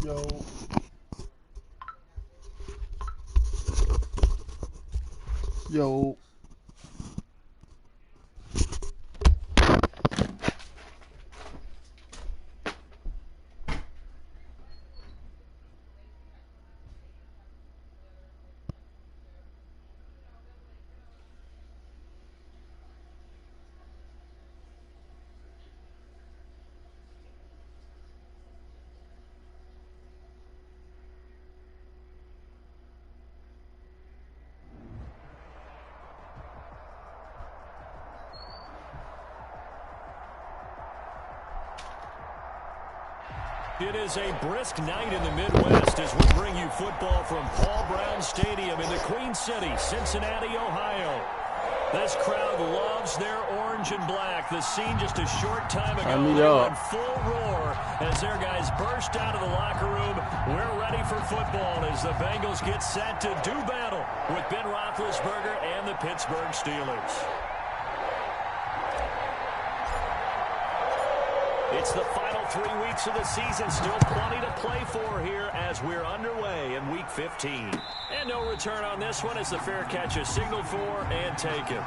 Yo. Yo. It is a brisk night in the Midwest as we bring you football from Paul Brown Stadium in the Queen City, Cincinnati, Ohio. This crowd loves their orange and black. The scene just a short time ago, they went full roar as their guys burst out of the locker room. We're ready for football as the Bengals get set to do battle with Ben Roethlisberger and the Pittsburgh Steelers. It's the final 3 weeks of the season. Still plenty to play for here as we're underway in Week 15. And no return on this one as the fair catch is signaled for and taken.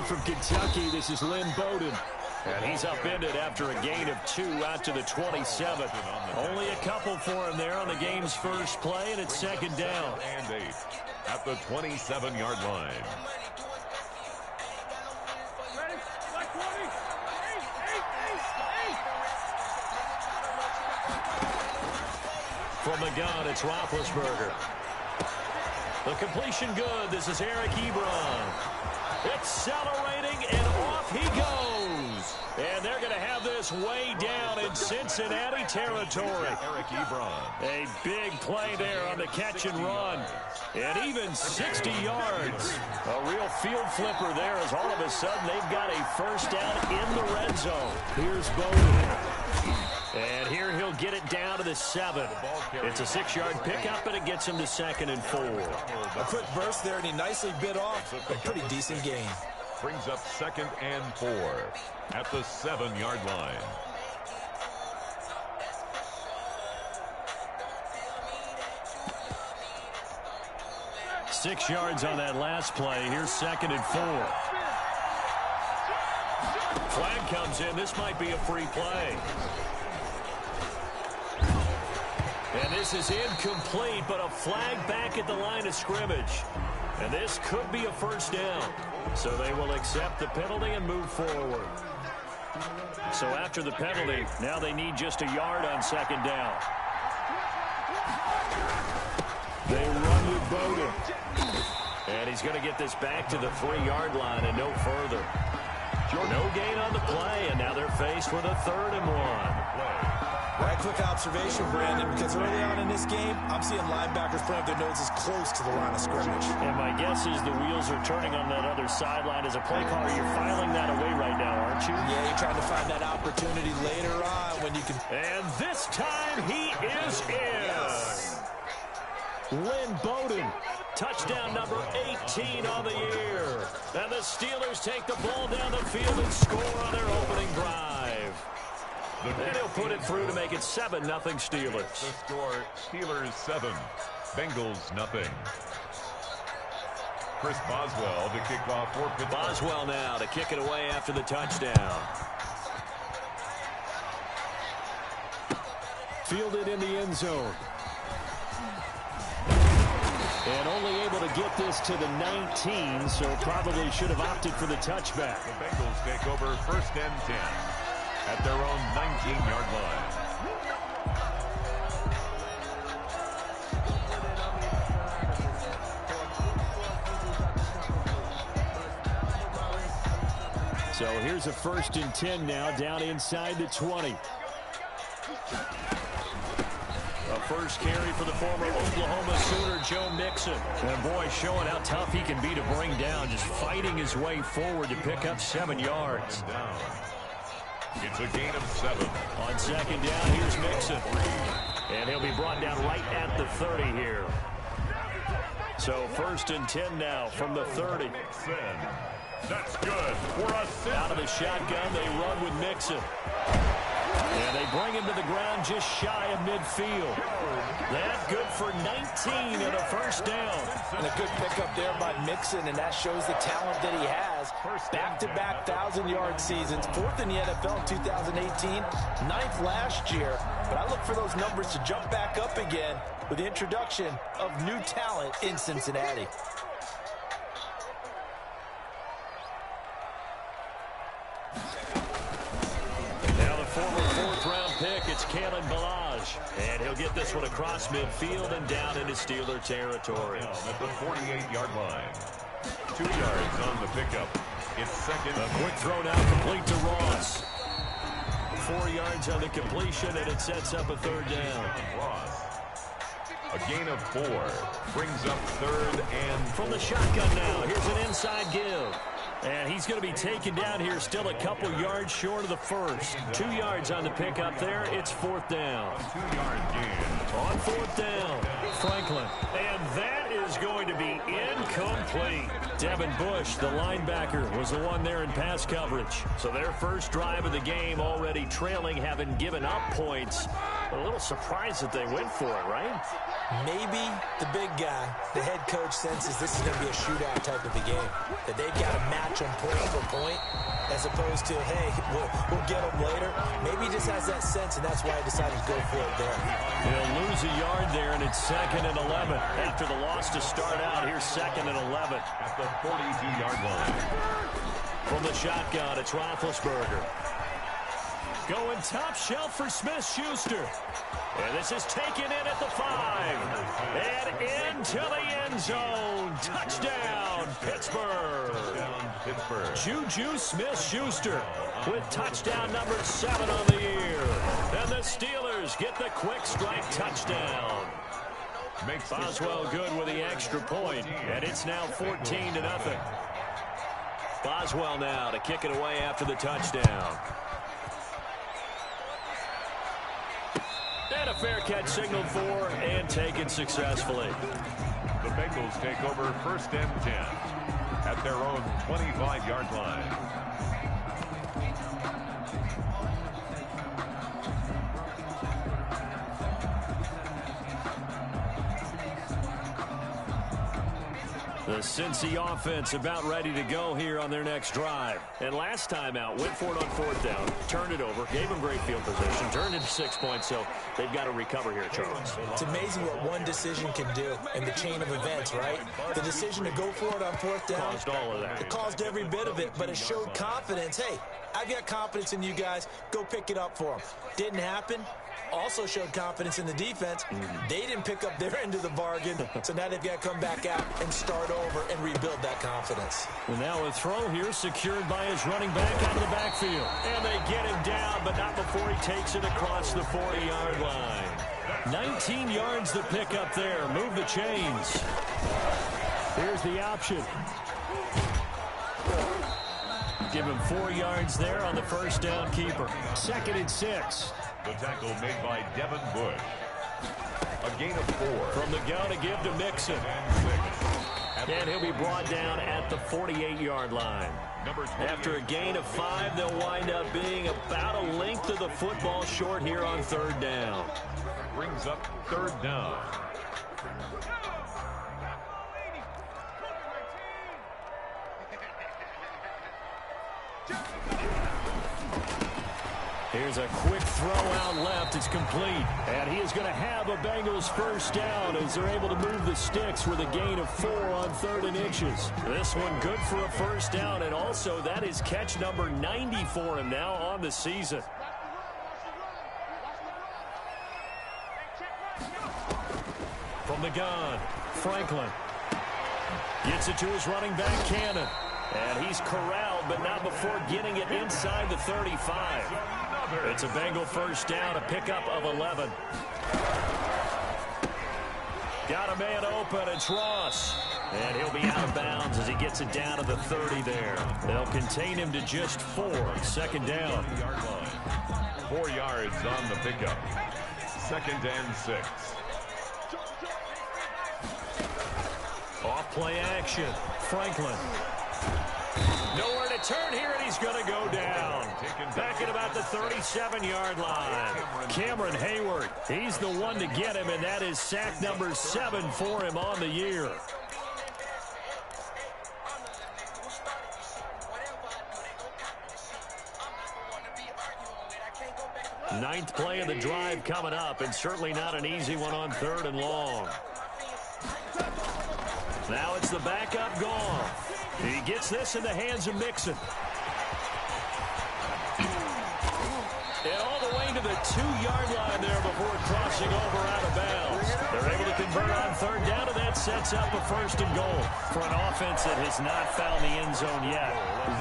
From Kentucky, this is Lynn Bowden. And he's upended after a gain of 2 out to the 27. Only a couple for him there on the game's first play, and it's second down. And 8 at the 27-yard line. From the gun, it's Roethlisberger. The completion good. This is Eric Ebron. Accelerating, and off he goes. And they're going to have this way down in Cincinnati territory. Eric Ebron. A big play there on the catch and run. And even 60 yards. A real field flipper there as all of a sudden they've got a first down in the red zone. Here's Bowden. And here he'll get it down to the 7. It's a 6-yard pickup, and it gets him to 2nd and 4. A quick burst there, and he nicely bit off a pretty decent gain. Brings up 2nd and 4 at the 7-yard line. Six yards on that last play. Here's 2nd and 4. Flag comes in. This might be a free play. And this is incomplete, but a flag back at the line of scrimmage. And this could be a first down. So they will accept the penalty and move forward. So after the penalty, now they need just a yard on 2nd down. They run with Bowden. And he's going to get this back to the 3-yard line and no further. No gain on the play, and now they're faced with a 3rd and 1. Right, quick observation, Brandon, because early on in this game, I'm seeing linebackers putting up their noses close to the line of scrimmage. And my guess is the wheels are turning on that other sideline. As a play caller, you're filing that away right now, aren't you? Yeah, you're trying to find that opportunity later on when you can. And this time he is in. Yes. Lynn Bowden, touchdown number 18 on the year. And the Steelers take the ball down the field and score on their opening drive. And he'll put it through to make it 7-0 Steelers. The score, Steelers 7, Bengals 0. Chris Boswell to kick off for Pitt. Boswell now to kick it away after the touchdown. Fielded in the end zone. And only able to get this to the 19, so probably should have opted for the touchback. The Bengals take over 1st and 10 at their own 19-yard line. So here's a 1st and 10 now, down inside the 20. A first carry for the former Oklahoma Sooner, Joe Mixon. And boy, showing how tough he can be to bring down, just fighting his way forward to pick up 7 yards. It's a gain of 7. On 2nd down, here's Mixon. And he'll be brought down right at the 30 here. So 1st and 10 now from the 30. That's good for a Out of the shotgun, they run with Mixon. And they bring him to the ground just shy of midfield. That good for 19 and a 1st down. And a good pickup there by Mixon, and that shows the talent that he has. Back-to-back 1,000-yard seasons, 4th in the NFL in 2018, 9th last year. But I look for those numbers to jump back up again with the introduction of new talent in Cincinnati. Former 4th-round pick, it's Kalen Ballage. And he'll get this one across midfield and down into Steeler territory. At the 48-yard line. 2 yards on the pickup. It's 2nd. A quick throw now complete to Ross. 4 yards on the completion, and it sets up a 3rd down. Ross. A gain of 4. Brings up 3rd and 4. From the shotgun now, here's an inside give. And he's going to be taken down here, still a couple yards short of the 1st. 2 yards on the pickup there. It's 4th down. 2-yard gain. On 4th down, Franklin. And that is going to be incomplete. Devin Bush, the linebacker, was the one there in pass coverage. So their first drive of the game already trailing, having given up points. A little surprised that they went for it, right? Maybe the big guy, the head coach, senses this is going to be a shootout type of a game. That they've got to match them point for point, as opposed to, hey, we'll get them later. Maybe he just has that sense, and that's why he decided to go for it there. He'll lose a yard there, and it's 2nd and 11. After the loss to start out, here's 2nd and 11. At the 42-yard line. From the shotgun, it's Roethlisberger. Going top shelf for Smith-Schuster. And this is taken in at the 5. And into the end zone. Touchdown, Pittsburgh. Juju Smith-Schuster with touchdown number 7 on the year. And the Steelers get the quick strike touchdown. Boswell good with the extra point. And it's now 14-0. Boswell now to kick it away after the touchdown. And a fair catch signaled for and taken successfully. The Bengals take over 1st and 10 at their own 25-yard line. The Cincy offense about ready to go here on their next drive. And last time out, went for it on 4th down, turned it over, gave them great field position, turned into 6 points, so they've got to recover here, Charles. It's amazing what one decision can do in the chain of events, right? The decision to go for it on 4th down. Caused all of that. It caused every bit of it, but it showed confidence. Hey, I've got confidence in you guys. Go pick it up for them. Didn't happen. Also showed confidence in the defense. They didn't pick up their end of the bargain, so now they've got to come back out and start over and rebuild that confidence. Well, now a throw here secured by his running back out of the backfield. And they get him down, but not before he takes it across the 40-yard line. 19 yards to pick up there. Move the chains. Here's the option. Give him 4 yards there on the 1st down keeper. 2nd and 6. The tackle made by Devin Bush. A gain of 4. From the gun to give to Mixon. And he'll be brought down at the 48-yard line. After a gain of 5, they'll wind up being about a length of the football short here on 3rd down. Brings up 3rd down. Here's a quick throw out left. It's complete. And he is going to have a Bengals 1st down as they're able to move the sticks with a gain of 4 on 3rd and inches. This one good for a 1st down, and also that is catch number 90 for him now on the season. From the gun, Franklin gets it to his running back, Cannon. And he's corralled, but not before getting it inside the 35. It's a Bengal first down, a pickup of 11. Got a man open, it's Ross. And he'll be out of bounds as he gets it down to the 30 there. They'll contain him to just 4. Second down. 4 yards on the pickup. 2nd and 6. Off play action. Franklin. Nowhere to turn here, and he's going to go down. Back at about the 37-yard line. Cameron Hayward, he's the one to get him, and that is sack number 7 for him on the year. Ninth play of the drive coming up, and certainly not an easy one on 3rd and long. Now it's the backup gone. He gets this in the hands of Mixon. And all the way to the 2-yard line there before crossing over out of bounds. They're able to convert on 3rd down, and that sets up a 1st and goal for an offense that has not found the end zone yet.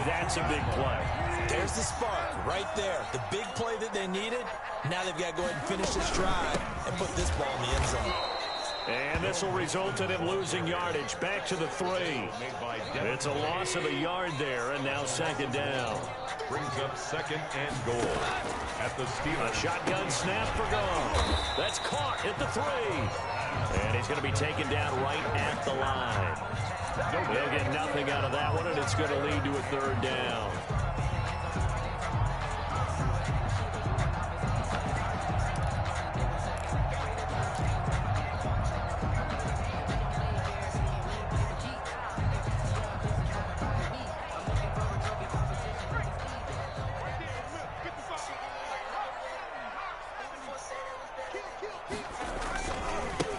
That's a big play. There's the spark right there. The big play that they needed. Now they've got to go ahead and finish this drive and put this ball in the end zone. And this will result in him losing yardage. Back to the 3. It's a loss of a yard there, and now 2nd down. Brings up 2nd and goal at the Steelers. A shotgun snap for Gone. That's caught at the 3. And he's going to be taken down right at the line. They'll get nothing out of that one, and it's going to lead to a 3rd down.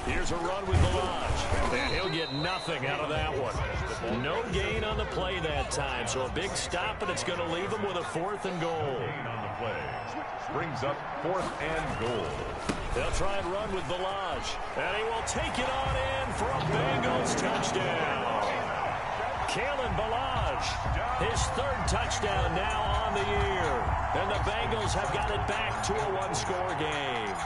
Here's a run with Balaj, and he'll get nothing out of that one. No gain on the play that time, so a big stop, and it's going to leave him with a 4th and goal. On the play. Brings up 4th and goal. They'll try and run with Balaj, and he will take it on in for a Bengals touchdown. Kalen Balaj, his 3rd touchdown now on the year. And the Bengals have got it back to a 1-score game.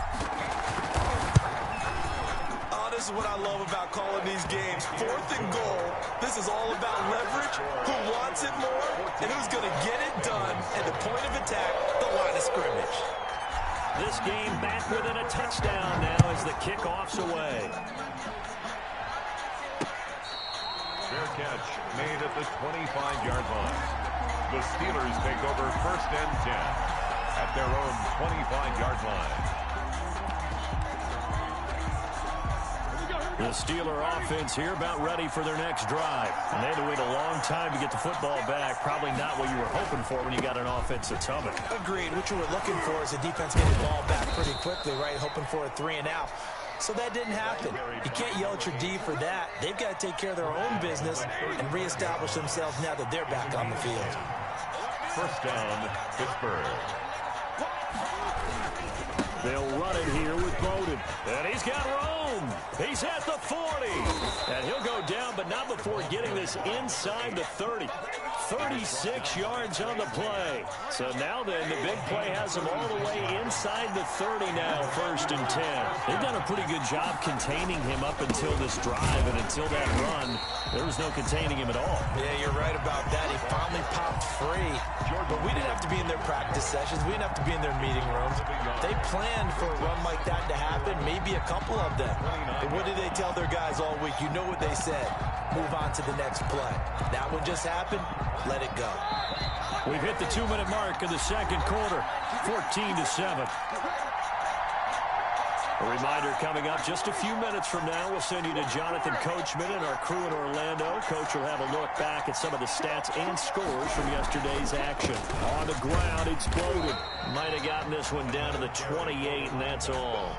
This is what I love about calling these games. 4th and goal. This is all about leverage, who wants it more, and who's going to get it done at the point of attack, the line of scrimmage. This game back within a touchdown now as the kickoff's away. Fair catch made at the 25-yard line. The Steelers take over 1st and 10 at their own 25-yard line. The Steeler offense here about ready for their next drive. And they had to wait a long time to get the football back. Probably not what you were hoping for when you got an offense that's humming. Agreed. What you were looking for is the defense getting the ball back pretty quickly, right? Hoping for a 3 and out. So that didn't happen. You can't yell at your D for that. They've got to take care of their own business and reestablish themselves now that they're back on the field. 1st down, Pittsburgh. They'll run it here with Bowden. And he's got room. He's at the 40. And he'll go down, but not before getting this inside the 30. 36 yards on the play. So now then, the big play has him all the way inside the 30 now, 1st and 10. They've done a pretty good job containing him up until this drive, and until that run, there was no containing him at all. Yeah, you're right about that. He finally popped free. But we didn't have to be in their practice sessions. We didn't have to be in their meeting rooms. They planned for a run like that to happen, maybe a couple of them. But what did they tell their guys all week? You know what they said. Move on to the next play. That one just happened. Let it go. We've hit the 2-minute mark of the 2nd quarter. 14-7. A reminder coming up just a few minutes from now. We'll send you to Jonathan Coachman and our crew in Orlando. Coach will have a look back at some of the stats and scores from yesterday's action. On the ground, it's Bowden. Might have gotten this one down to the 28, and that's all.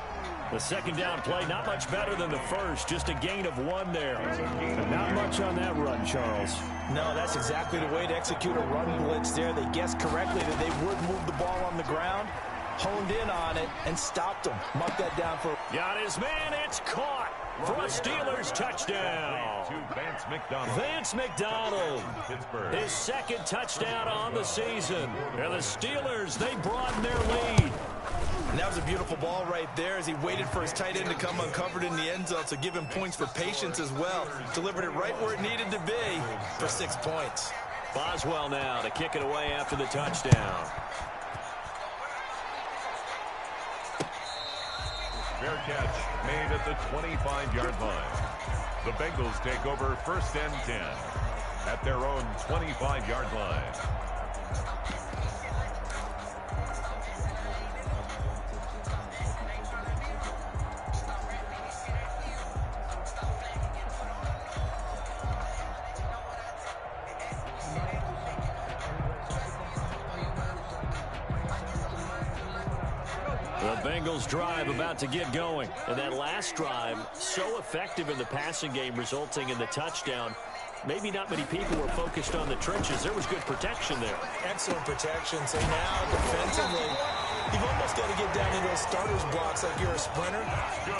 The 2nd down play, not much better than the first. Just a gain of 1 there. And not much on that run, Charles. No, that's exactly the way to execute a run blitz there. They guessed correctly that they would move the ball on the ground, honed in on it, and stopped him. Mark that down for... Got his man, it's caught. for a Steelers touchdown. Vance McDonald, his second touchdown on the season. And the Steelers, they broaden their lead. And that was a beautiful ball right there as he waited for his tight end to come uncovered in the end zone, so give him points for patience as well. Delivered it right where it needed to be for 6 points. Boswell now to kick it away after the touchdown. Fair catch made at the 25-yard line. The Bengals take over 1st and 10 at their own 25-yard line. The Bengals drive about to get going. And that last drive, so effective in the passing game, resulting in the touchdown. Maybe not many people were focused on the trenches. There was good protection there. Excellent protection. So now, defensively, you've almost got to get down into those starters blocks like you're a sprinter.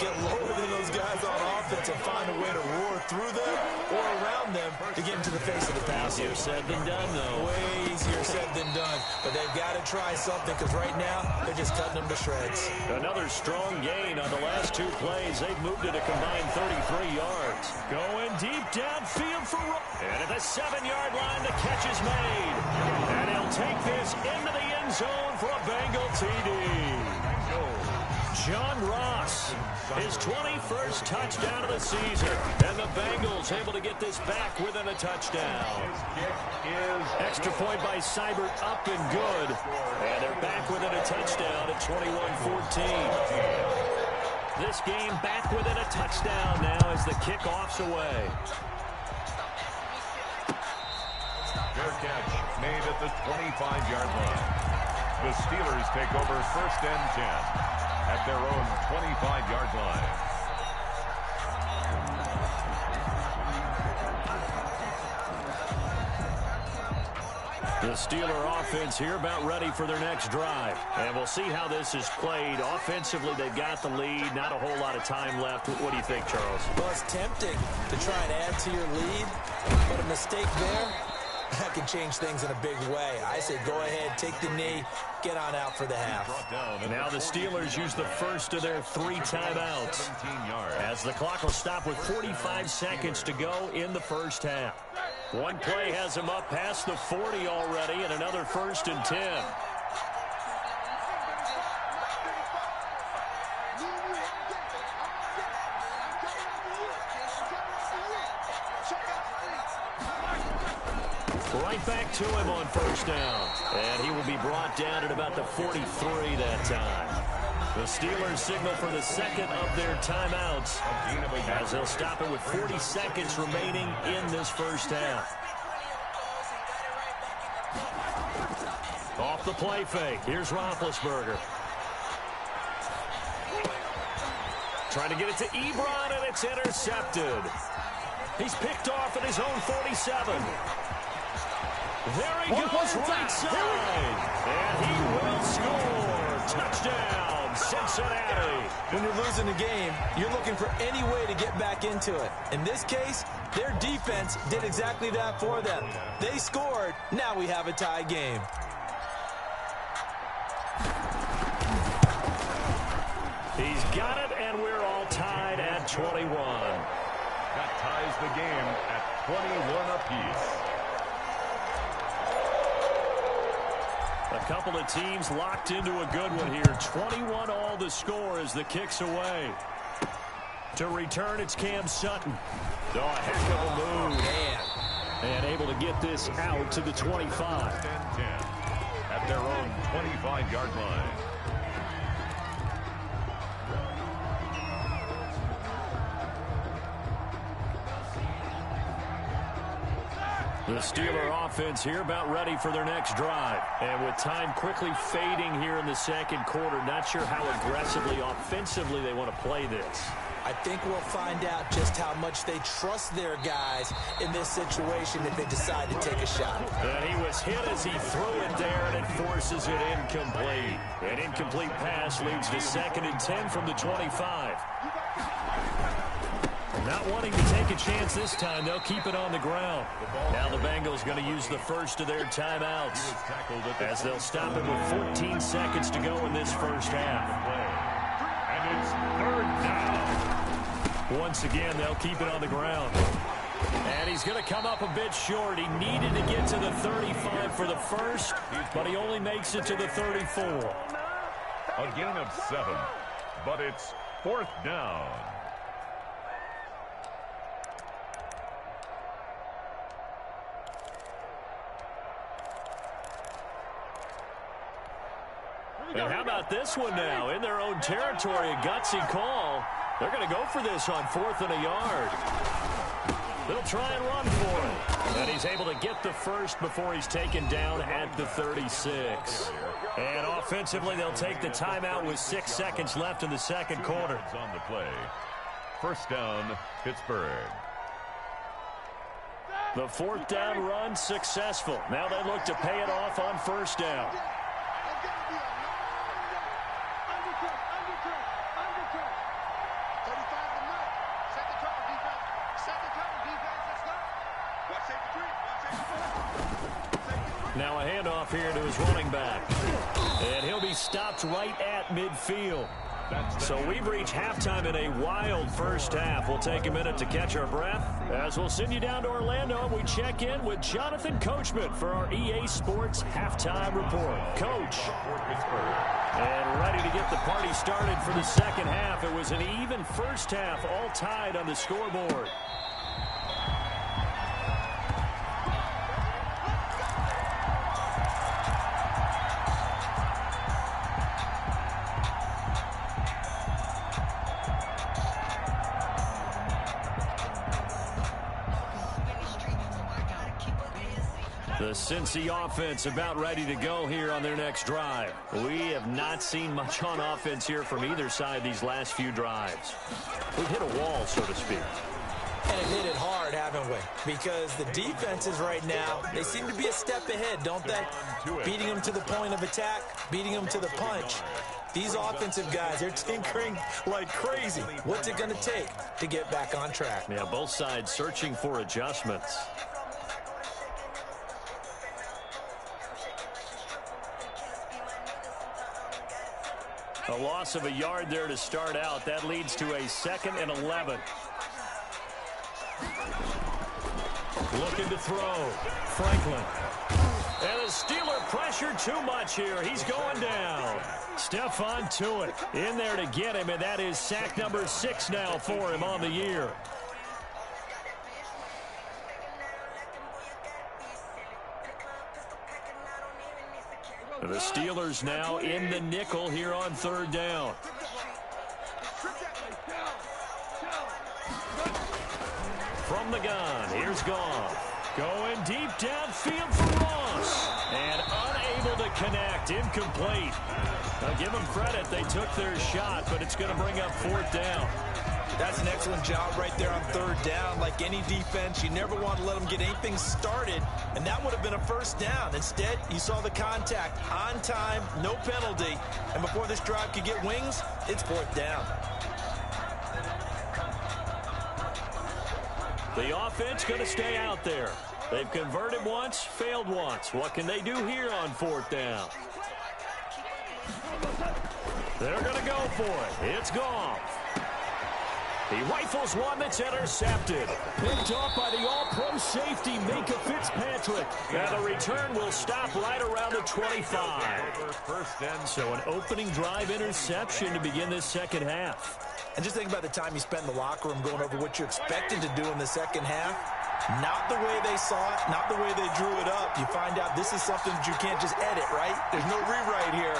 Get lower than those guys on offense and find a way to roar through them or around them to get into the face of the passer. Easier said than done, though. Way easier said than done. But they've got to try something because right now, they're just cutting them to shreds. Another strong gain on the last 2 plays. They've moved it a combined 33 yards. Going deep downfield for and at the 7-yard line, the catch is made. And he'll take this into the end zone for a Bengal TD. John Ross, his 21st touchdown of the season. And the Bengals able to get this back within a touchdown. Extra point by Seibert up and good. And they're back within a touchdown at 21-14. This game back within a touchdown now as the kickoff's away. Fair catch made at the 25-yard line. The Steelers take over 1st and 10 at their own 25-yard line. The Steeler offense here about ready for their next drive. And we'll see how this is played. Offensively, they've got the lead. Not a whole lot of time left. What do you think, Charles? Well, it's tempting to try and add to your lead, but a mistake there, that can change things in a big way. I say go ahead, take the knee, get on out for the half. Now the Steelers use the first of their 3 timeouts as the clock will stop with 45 seconds to go in the first half. One play has them up past the 40 already, and another 1st and 10. Right back to him on 1st down. And he will be brought down at about the 43 that time. The Steelers signal for the second of their timeouts as they'll stop it with 40 seconds remaining in this first half. Off the play fake. Here's Roethlisberger. Trying to get it to Ebron, and it's intercepted. He's picked off at his own 47. There he goes, right side. And he will score. Touchdown, Cincinnati. When you're losing a game, you're looking for any way to get back into it. In this case, their defense did exactly that for them. They scored. Now we have a tie game. He's got it, and we're all tied at 21. That ties the game at 21 apiece. A couple of teams locked into a good one here. 21 all the score as the kick's away. To return, it's Cam Sutton. Oh, a heck of a move. Man. And able to get this out to the 25. 10 at their own 25-yard line. The Steeler offense here about ready for their next drive. And with time quickly fading here in the second quarter, not sure how aggressively, offensively they want to play this. I think we'll find out just how much they trust their guys in this situation if they decide to take a shot. And he was hit as he threw it there, and it forces it incomplete. An incomplete pass leads to 2nd and 10 from the 25. Not wanting to take a chance this time, they'll keep it on the ground. Now the Bengals going to use the first of their timeouts as they'll stop it with 14 seconds to go in this first half. And it's third down. Once again, they'll keep it on the ground. And he's going to come up a bit short. He needed to get to the 35 for the first, but he only makes it to the 34. A gain of 7, but it's fourth down. And how about this one now? In their own territory, a gutsy call. They're going to go for this on 4th and a yard. They'll try and run for it. And he's able to get the first before he's taken down at the 36. And offensively, they'll take the timeout with 6 seconds left in the second quarter. On the play. First down, Pittsburgh. The 4th down run successful. Now they look to pay it off on first down. Now a handoff here to his running back. And he'll be stopped right at midfield. So we've reached halftime in a wild first half. We'll take a minute to catch our breath as we'll send you down to Orlando and we check in with Jonathan Coachman for our EA Sports Halftime Report. Coach. And ready to get the party started for the second half. It was an even first half, all tied on the scoreboard. The Cincy offense about ready to go here on their next drive. We have not seen much on offense here from either side these last few drives. We've hit a wall, so to speak. And hit it hard, haven't we? Because the defenses right now, they seem to be a step ahead, don't they? Beating them to the point of attack, beating them to the punch. These offensive guys, they're tinkering like crazy. What's it going to take to get back on track? Yeah, both sides searching for adjustments. A loss of a yard there to start out. That leads to a 2nd and 11. Looking to throw. Franklin. And the Steeler pressure too much here. He's going down. Stephon Tuitt in there to get him, and that is sack number 6 now for him on the year. The Steelers now in the nickel here on 3rd down. From the gun, here's Goff. Going deep downfield for Ross. And unable to connect, incomplete. Now give them credit, they took their shot, but it's going to bring up 4th down. That's an excellent job right there on 3rd down. Like any defense, you never want to let them get anything started, and that would have been a first down. Instead, you saw the contact on time, no penalty, and before this drive could get wings, it's 4th down. The offense going to stay out there. They've converted once, failed once. What can they do here on 4th down? They're going to go for it. It's Goff. He rifles one that's intercepted. Picked off by the all-pro safety, Minka Fitzpatrick. And the return will stop right around the 25. So an opening drive interception to begin this second half. And just think about the time you spent in the locker room going over what you expected to do in the second half. Not the way they saw it, not the way they drew it up. You find out this is something that you can't just edit, right? There's no rewrite here.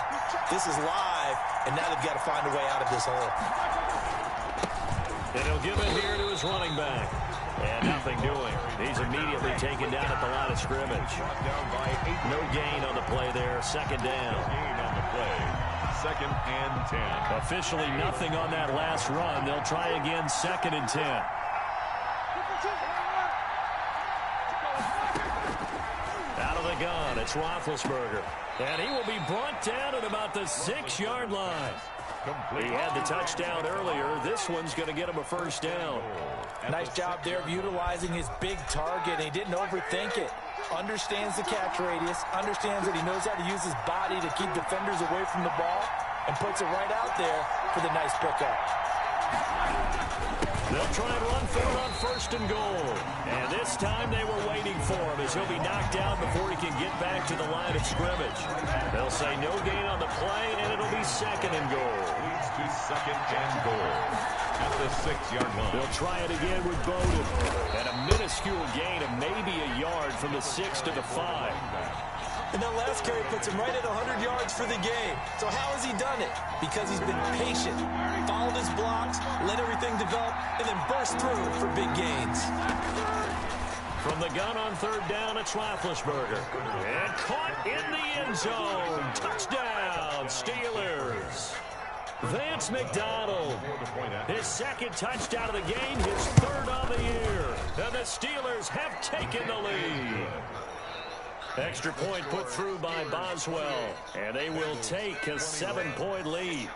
This is live, and now they've got to find a way out of this hole. And he'll give it here to his running back. And nothing doing. He's immediately taken down at the line of scrimmage. No gain on the play there. 2nd down. Gain on the play. 2nd and 10. Officially nothing on that last run. They'll try again 2nd and 10. Out of the gun, it's Roethlisberger. And he will be brought down at about the 6-yard line. He had the touchdown earlier. This one's going to get him a first down. Nice job there of utilizing his big target. He didn't overthink it. Understands the catch radius, understands that he knows how to use his body to keep defenders away from the ball, and puts it right out there for the nice pickup. They'll try and run for it on first and goal. And this time they were waiting for him as he'll be knocked down before he can get back to the line of scrimmage. They'll say no gain on the play, and it'll be second and goal. Leads to second and goal at the 6-yard line. They'll try it again with Bowden. And a minuscule gain of maybe a yard from the 6 to the 5. And that last carry puts him right at 100 yards for the game. So how has he done it? Because he's been patient, followed his blocks, let everything develop, and then burst through for big gains. From the gun on third down, it's Roethlisberger. And caught in the end zone. Touchdown, Steelers. Vance McDonald, his second touchdown of the game, his third on the year. And the Steelers have taken the lead. Extra point put through by Boswell, and they will take a 7-point lead.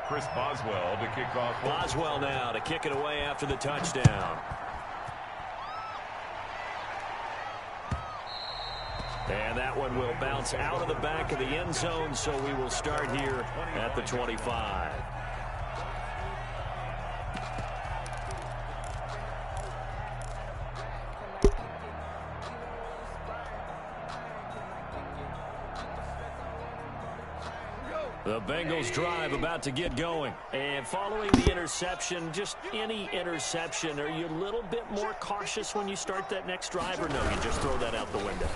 Chris Boswell to kick off. Boswell now to kick it away after the touchdown. And that one will bounce out of the back of the end zone, so we will start here at the 25. The Bengals drive about to get going. And following the interception, just any interception, are you a little bit more cautious when you start that next drive, or no, you just throw that out the window?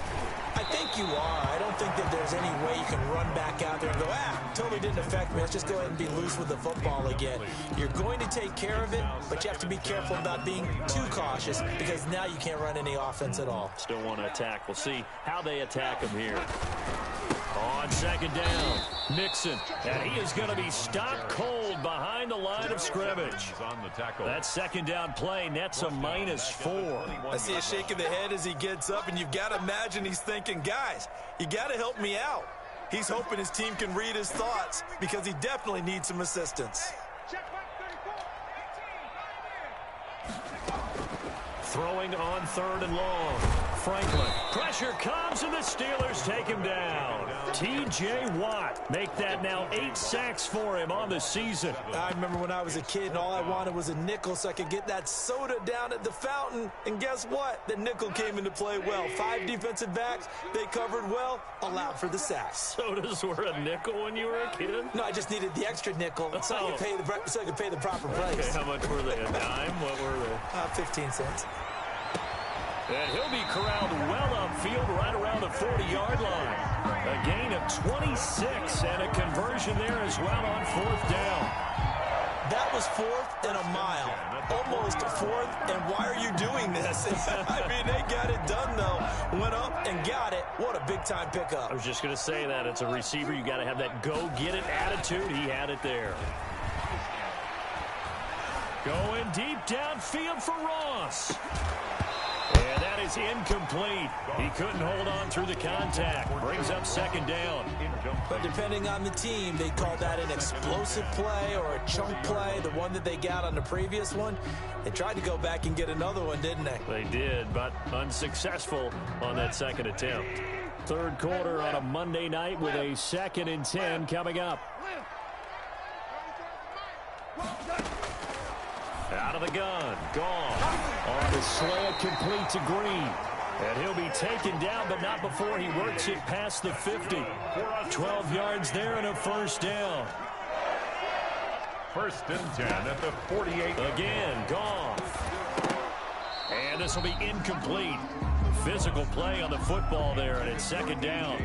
I think you are. I don't think that there's any way you can run back out there and go, totally didn't affect me. Let's just go ahead and be loose with the football again. You're going to take care of it, but you have to be careful about being too cautious because now you can't run any offense at all. Still want to attack. We'll see how they attack him here. On second down, Mixon, and he is going to be stopped cold behind the line of scrimmage. That second down play nets a -4. I see a shake of the head as he gets up, and you've got to imagine he's thinking, guys, you got to help me out. He's hoping his team can read his thoughts because he definitely needs some assistance. Throwing on third and long. Franklin. Pressure comes, and the Steelers take him down. T.J. Watt make that now 8 sacks for him on the season. I remember when I was a kid and all I wanted was a nickel so I could get that soda down at the fountain. And guess what? The nickel came into play well. 5 defensive backs, they covered well, allowed for the sacks. Sodas were a nickel when you were a kid? No, I just needed the extra nickel so I could pay the proper price. Okay, how much were they? A dime? What were they? 15 cents. And he'll be corralled well upfield right around the 40-yard line. A gain of 26 and a conversion there as well on fourth down. That was 4th and a mile. Almost 4th, and why are you doing this? I mean, they got it done, though. Went up and got it. What a big-time pickup. I was just going to say that. It's a receiver. You got to have that go-get-it attitude. He had it there. Going deep downfield for Ross. And that is incomplete. He couldn't hold on through the contact. Brings up second down. But depending on the team, they call that an explosive play or a chunk play, the one that they got on the previous one. They tried to go back and get another one, didn't they? They did, but unsuccessful on that second attempt. Third quarter on a Monday night with a 2nd and 10 coming up. Out of the gun, gone. On the slant, complete to Green. And he'll be taken down, but not before he works it past the 50. 12 yards there and a first down. 1st and 10 at the 48. Again, Goff. And this will be incomplete. Physical play on the football there, and it's second down.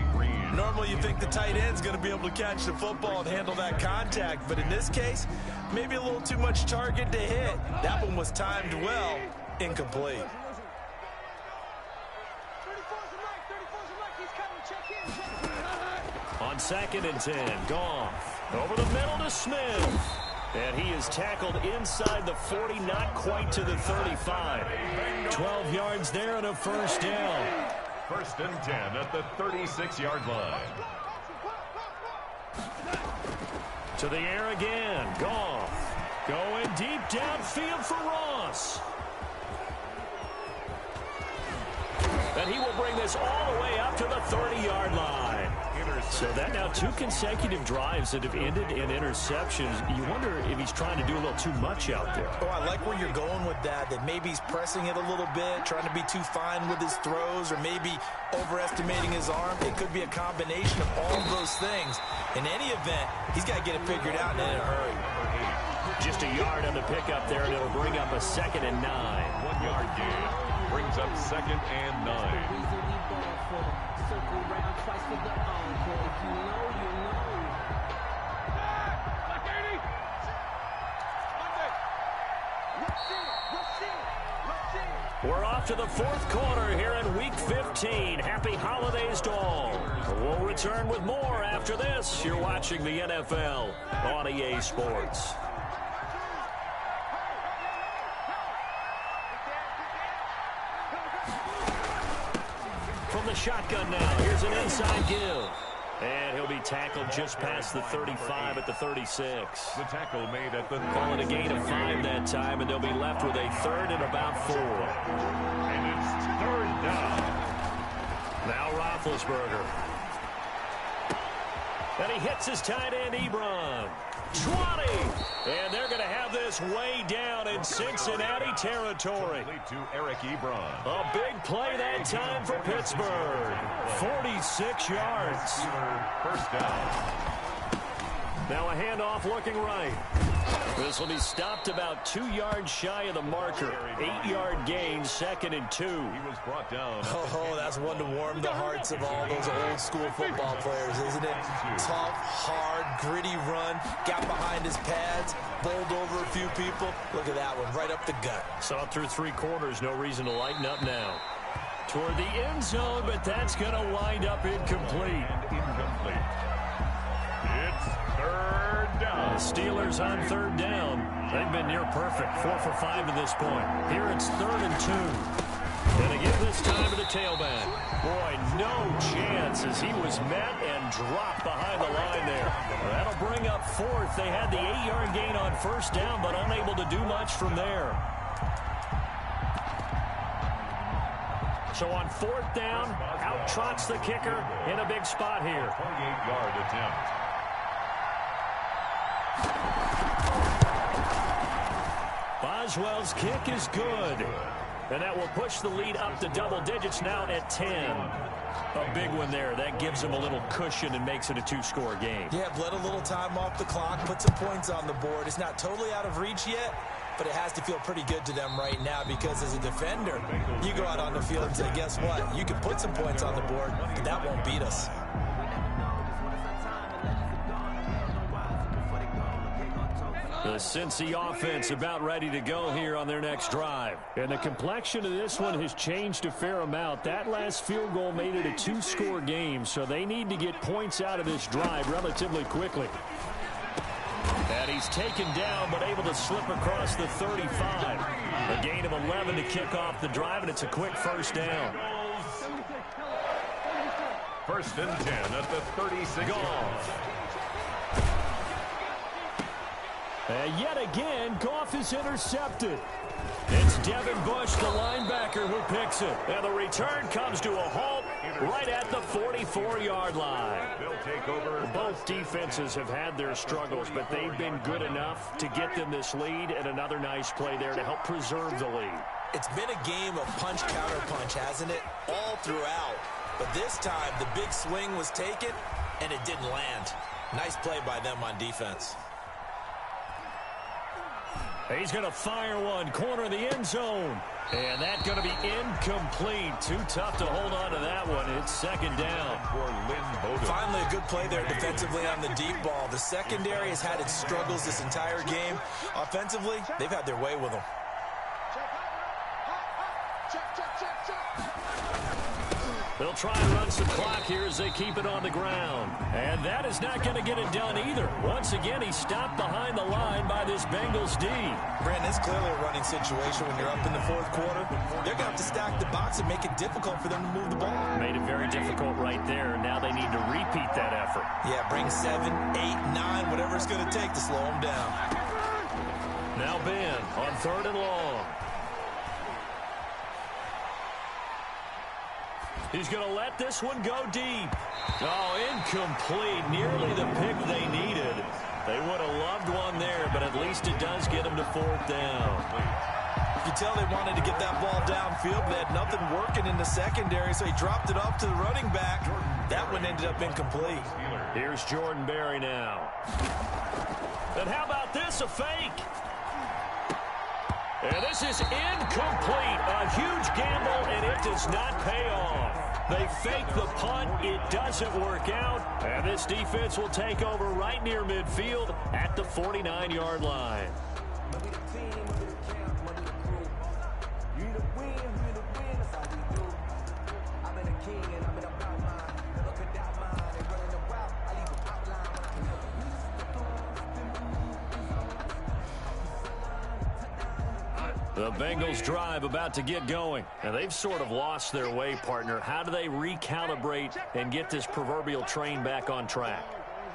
Normally you think the tight end's going to be able to catch the football and handle that contact, but in this case, maybe a little too much target to hit. That one was timed well, incomplete. On 2nd and 10, Goff. Over the middle to Smith. And he is tackled inside the 40, not quite to the 35. 12 yards there and a first down. First and 10 at the 36-yard line. To the air again. Goff going deep downfield for Ross. And he will bring this all the way up to the 30-yard line. So that now 2 consecutive drives that have ended in interceptions. You wonder if he's trying to do a little too much out there. Oh, I like where you're going with that maybe he's pressing it a little bit, trying to be too fine with his throws, or maybe overestimating his arm. It could be a combination of all of those things. In any event, he's got to get it figured out and in a hurry. Just a yard on the pickup there, and it'll bring up a 2nd and 9. 1-yard gain brings up 2nd and 9. We're off to the 4th quarter here in Week 15. Happy holidays to all. We'll return with more after this. You're watching the NFL on EA Sports. From the shotgun now, here's an inside give. And he'll be tackled just past the 35 at the 36. The tackle made at the Call it a gain of 5 that time, and they'll be left with a 3rd and about 4. And it's 3rd down. Now Roethlisberger. And he hits his tight end, Ebron. 20. And they're going to have this way down in Cincinnati territory. To Eric Ebron. A big play that time for Pittsburgh. 46 yards. First down. Now a handoff looking right. This will be stopped about 2 yards shy of the marker. 8-yard gain, 2nd and 2. He was brought down. Oh, that's one to warm the hearts of all those old school football players, isn't it? Tough, hard, gritty run. Got behind his pads, bowled over a few people. Look at that one, right up the gut. Saw it through 3 quarters. No reason to lighten up now. Toward the end zone, but that's going to wind up incomplete. Incomplete. It's 3rd down. The Steelers on 3rd down. They've been near perfect. 4 for 5 at this point. Here it's 3rd and 2. And again this time to the tailback. Boy, no chance as he was met and dropped behind the line there. That'll bring up 4th. They had the 8-yard gain on 1st down, but unable to do much from there. So on 4th down, out trots the kicker in a big spot here. 28-yard attempt. Boswell's kick is good. And that will push the lead up to double digits now at 10. A big one there. That gives them a little cushion and makes it a 2-score game. Yeah, bled a little time off the clock, put some points on the board. It's not totally out of reach yet, but it has to feel pretty good to them right now because as a defender, you go out on the field and say, guess what? You can put some points on the board, but that won't beat us. The Cincy offense about ready to go here on their next drive. And the complexion of this one has changed a fair amount. That last field goal made it a 2-score game, so they need to get points out of this drive relatively quickly. And he's taken down, but able to slip across the 35. A gain of 11 to kick off the drive, and it's a quick 1st down. 1st and 10 at the 36. Goff. And yet again, Goff is intercepted. It's Devin Bush, the linebacker, who picks it. And the return comes to a halt right at the 44-yard line. They'll take over. Both defenses have had their struggles, but they've been good enough to get them this lead, and another nice play there to help preserve the lead. It's been a game of punch-counter-punch, hasn't it? All throughout. But this time, the big swing was taken, and it didn't land. Nice play by them on defense. He's going to fire one, corner of the end zone. And that's going to be incomplete. Too tough to hold on to that one. It's 2nd down. Finally, a good play there defensively on the deep ball. The secondary has had its struggles this entire game. Offensively, they've had their way with them. They'll try and run some clock here as they keep it on the ground. And that is not going to get it done either. Once again, he's stopped behind the line by this Bengals D. Brandon, it's clearly a running situation when you're up in the 4th quarter. They're going to have to stack the box wants to make it difficult for them to move the ball. Made it very difficult right there. Now they need to repeat that effort. Yeah, bring 7, 8, 9, whatever it's going to take to slow them down. Now Ben on 3rd and long. He's going to let this one go deep. Oh, incomplete. Nearly the pick they needed. They would have loved one there, but at least it does get them to 4th down. You can tell they wanted to get that ball downfield, but they had nothing working in the secondary, so he dropped it off to the running back. That one ended up incomplete. Here's Jordan Berry now. And how about this, a fake? And this is incomplete. A huge gamble, and it does not pay off. They fake the punt. It doesn't work out. And this defense will take over right near midfield at the 49-yard line. The Bengals drive about to get going. And they've sort of lost their way, partner. How do they recalibrate and get this proverbial train back on track?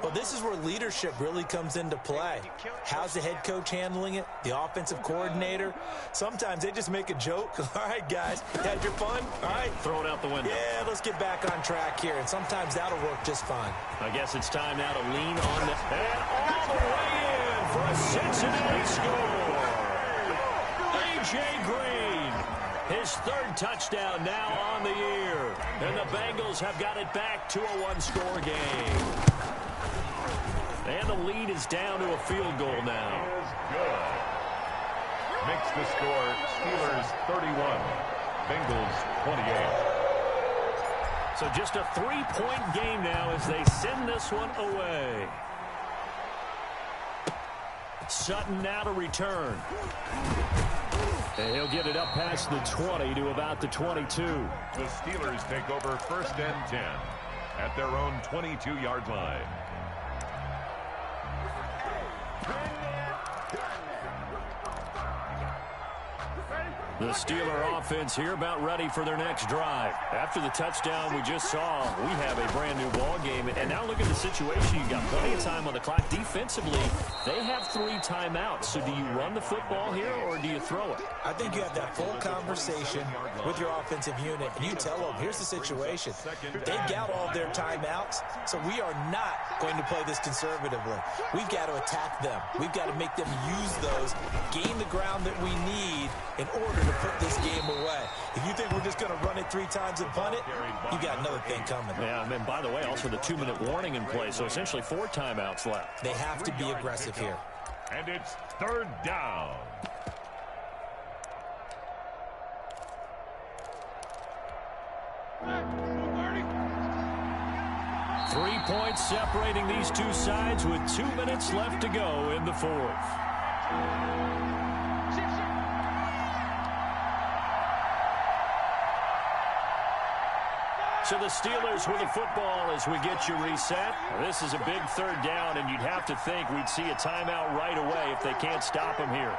Well, this is where leadership really comes into play. How's the head coach handling it? The offensive coordinator? Sometimes they just make a joke. All right, guys, had your fun? All right. Throw it out the window. Yeah, let's get back on track here. And sometimes that'll work just fine. I guess it's time now to lean on the... And all the way in for a Cincinnati score. A.J. Green, his 3rd touchdown now on the year. And the Bengals have got it back to a 1-score game. And the lead is down to a field goal now. Is good. Makes the score Steelers 31, Bengals 28. So just a 3-point game now as they send this one away. Sutton now to return. And he'll get it up past the 20 to about the 22. The Steelers take over 1st and 10 at their own 22-yard line. The Steeler offense here about ready for their next drive. After the touchdown we just saw, we have a brand new ball game. And now look at the situation. You've got plenty of time on the clock. Defensively, they have 3 timeouts. So do you run the football here or do you throw it? I think you have that full conversation with your offensive unit, and you tell them, here's the situation. They've got all their timeouts, so we are not going to play this conservatively. We've got to attack them. We've got to make them use those, gain the ground that we need in order to put this game away. If you think we're just going to run it 3 times and punt it, you got another thing coming. Yeah, and by the way, also the 2-minute warning in play, so essentially 4 timeouts left. They have to be aggressive here. And it's 3rd down. Three points separating these two sides with 2 minutes left to go in the 4th. So the Steelers with the football as we get you reset. This is a big 3rd down, and you'd have to think we'd see a timeout right away if they can't stop them here.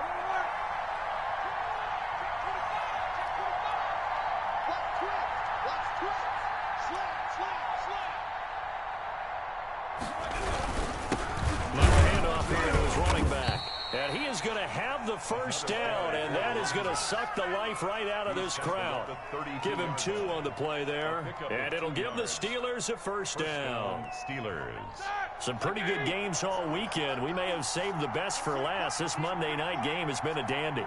The 1st down, and that is going to suck the life right out of this crowd. Give him 2 on the play there, and it'll give the Steelers a 1st down. Steelers. Some pretty good games all weekend. We may have saved the best for last. This Monday night game has been a dandy.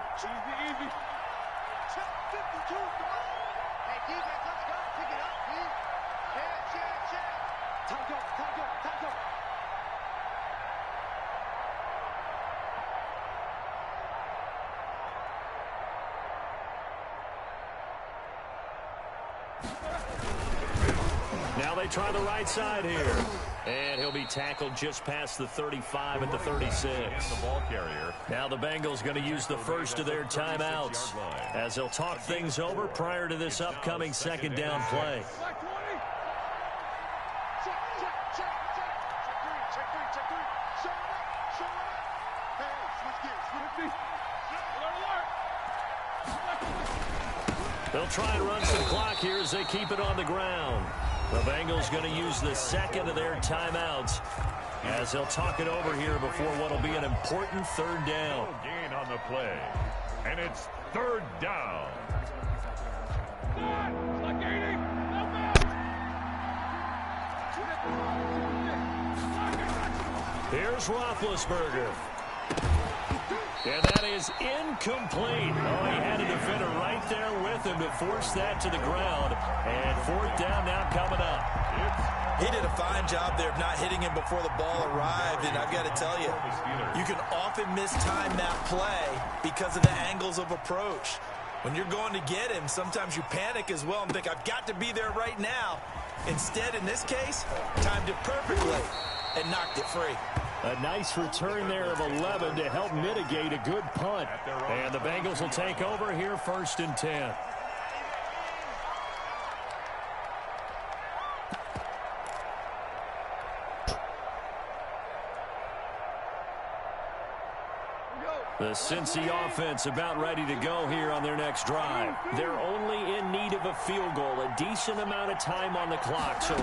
Now they try the right side here. And he'll be tackled just past the 35 at the 36. The ball carrier. Now the Bengals going to use the first of their timeouts as they'll talk things over prior to this upcoming 2nd down play. They'll try and run some clock here as they keep it on the ground. The Bengals going to use the second of their timeouts as they'll talk it over here before what will be an important third down. Gain on the play, and it's third down. Here's Roethlisberger. And that is incomplete. Oh, he had a defender right there with him to force that to the ground. And fourth down now coming up. He did a fine job there of not hitting him before the ball arrived. And I've got to tell you, you can often mistime that play because of the angles of approach. When you're going to get him, sometimes you panic as well and think, I've got to be there right now. Instead, in this case, timed it perfectly and knocked it free. A nice return there of 11 to help mitigate a good punt. And the Bengals will take over here, 1st and 10. The Cincy offense about ready to go here on their next drive. They're only in need of a field goal, a decent amount of time on the clock. So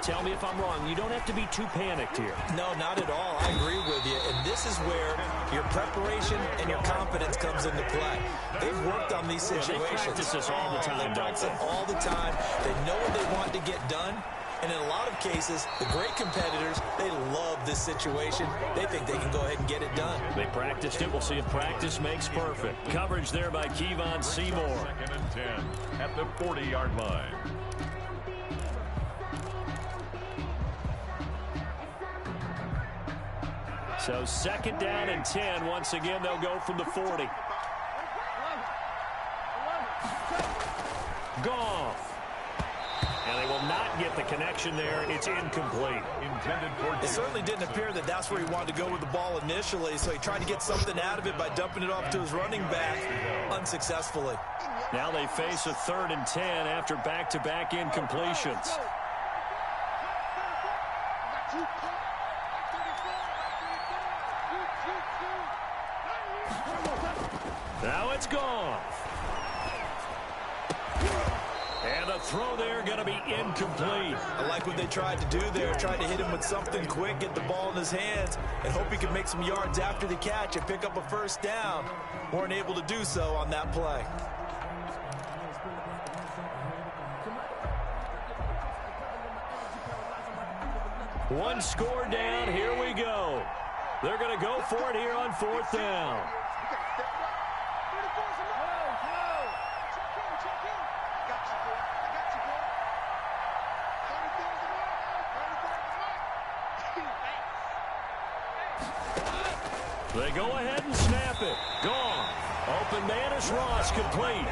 tell me if I'm wrong. You don't have to be too panicked here. No, not at all. I agree with you. And this is where your preparation and your confidence comes into play. They've worked on these situations. They practice this all the time, They practice it all the time. They know what they want to get done. And in a lot of cases, the great competitors, they love this situation. They think they can go ahead and get it done. They practiced it. We'll see if practice makes perfect. Coverage there by Kevon Seymour. 2nd and 10 at the 40-yard line. So 2nd down and 10. Once again, they'll go from the 40. Gone. And they will not get the connection there. It's incomplete. It certainly didn't appear that that's where he wanted to go with the ball initially, so he tried to get something out of it by dumping it off to his running back unsuccessfully. Now they face a 3rd and 10 after back-to-back incompletions. Now it's gone. And a throw there going to be incomplete. I like what they tried to do there. Tried to hit him with something quick, get the ball in his hands, and hope he could make some yards after the catch and pick up a 1st down. Weren't able to do so on that play. One score down. Here we go. They're going to go for it here on 4th down. They go ahead and snap it. Gone. Open man is Ross, complete.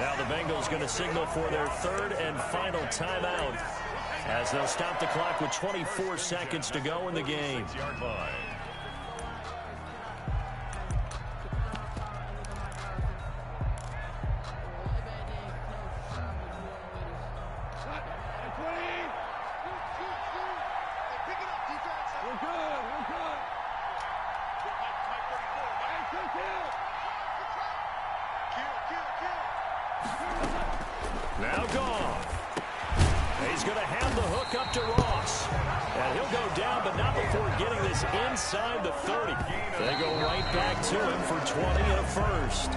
Now the Bengals going to signal for their 3rd and final timeout as they'll stop the clock with 24 seconds to go in the game. 6-yard line. Now gone. He's going to hand the hook up to Ross. And he'll go down, but not before getting this inside the 30. They go right back to him for 20 and a 1st.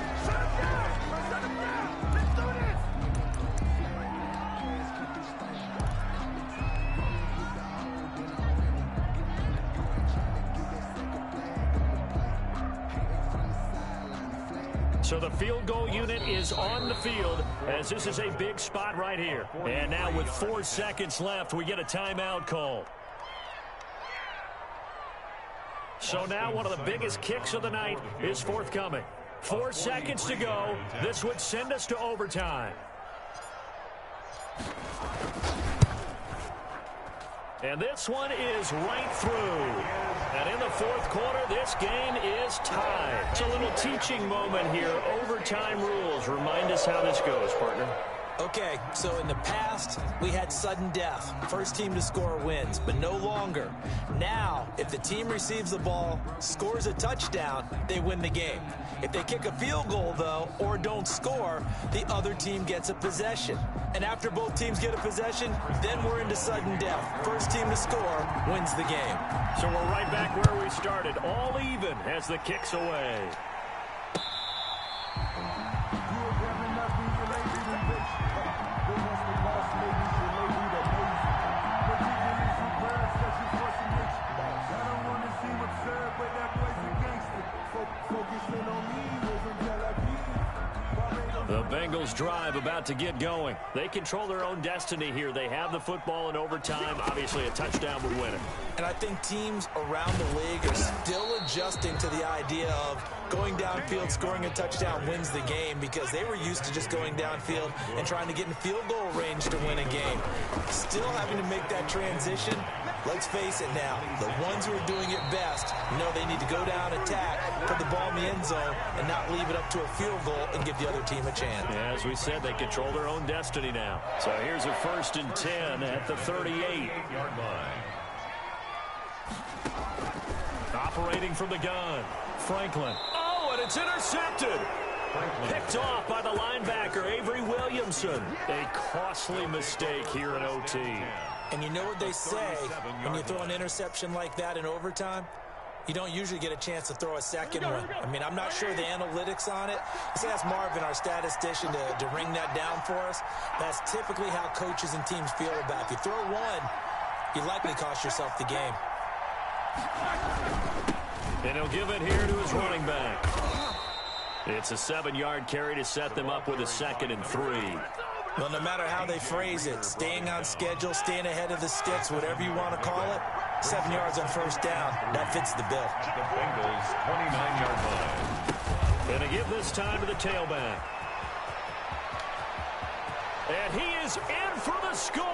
So the field goal unit is on the field as this is a big spot right here. And now with 4 seconds left, we get a timeout call. So now one of the biggest kicks of the night is forthcoming. 4 seconds to go. This would send us to overtime. And this one is right through. And in the 4th quarter, this game is tied. It's a little teaching moment here. Overtime rules. Remind us how this goes, partner. Okay, so in the past, we had sudden death. First team to score wins, but no longer. Now, if the team receives the ball, scores a touchdown, they win the game. If they kick a field goal, though, or don't score, the other team gets a possession. And after both teams get a possession, then we're into sudden death. First team to score wins the game. So we're right back where we started, all even as the kick's away. The Bengals drive about to get going. They control their own destiny here. They have the football in overtime. Obviously, a touchdown would win it. And I think teams around the league are still adjusting to the idea of going downfield, scoring a touchdown wins the game, because they were used to just going downfield and trying to get in field goal range to win a game. Still having to make that transition. Let's face it now, the ones who are doing it best know they need to go down, attack, put the ball in the end zone, and not leave it up to a field goal and give the other team a chance. Yeah, as we said, they control their own destiny now. So here's a 1st and 10 at the 38-yard line. Operating from the gun, Franklin. Oh, and it's intercepted. Picked off by the linebacker, Avery Williamson. A costly mistake here in OT. And you know what they say, when you throw an interception like that in overtime, you don't usually get a chance to throw a second one. I mean, I'm not sure the analytics on it. Let's ask Marvin, our statistician, to ring that down for us. That's typically how coaches and teams feel about it. If you throw one, you likely cost yourself the game. And he'll give it here to his running back. It's a 7-yard carry to set them up with a 2nd and 3. Well, no matter how they phrase it, staying on schedule, staying ahead of the sticks, whatever you want to call it, 7 yards on first down, that fits the bill. The Bengals, 29-yard line. And to give this time to the tailback. And he is in for the score.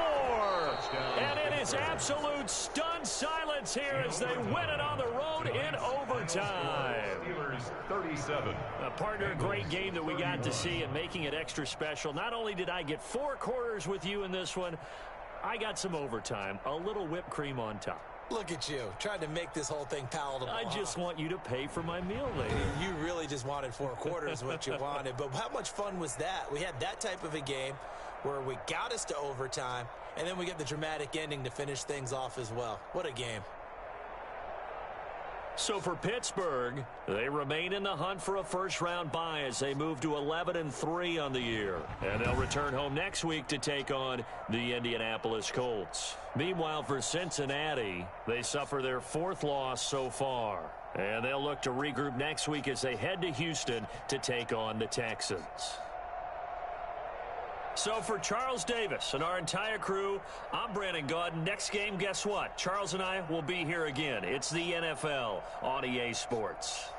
And it is absolute stunned silence here as they win it on the road in overtime. Steelers 37. Partner, a great game that we got to see, and making it extra special. Not only did I get 4 quarters with you in this one, I got some overtime, a little whipped cream on top. Look at you, trying to make this whole thing palatable. I just want you to pay for my meal later. You really just wanted 4 quarters, what you wanted. But how much fun was that? We had that type of a game where we got us to overtime, and then we get the dramatic ending to finish things off as well. What a game. So for Pittsburgh, they remain in the hunt for a first-round bye as they move to 11-3 on the year. And they'll return home next week to take on the Indianapolis Colts. Meanwhile, for Cincinnati, they suffer their 4th loss so far. And they'll look to regroup next week as they head to Houston to take on the Texans. So for Charles Davis and our entire crew, I'm Brandon Gaudin. Next game, guess what? Charles and I will be here again. It's the NFL on EA Sports.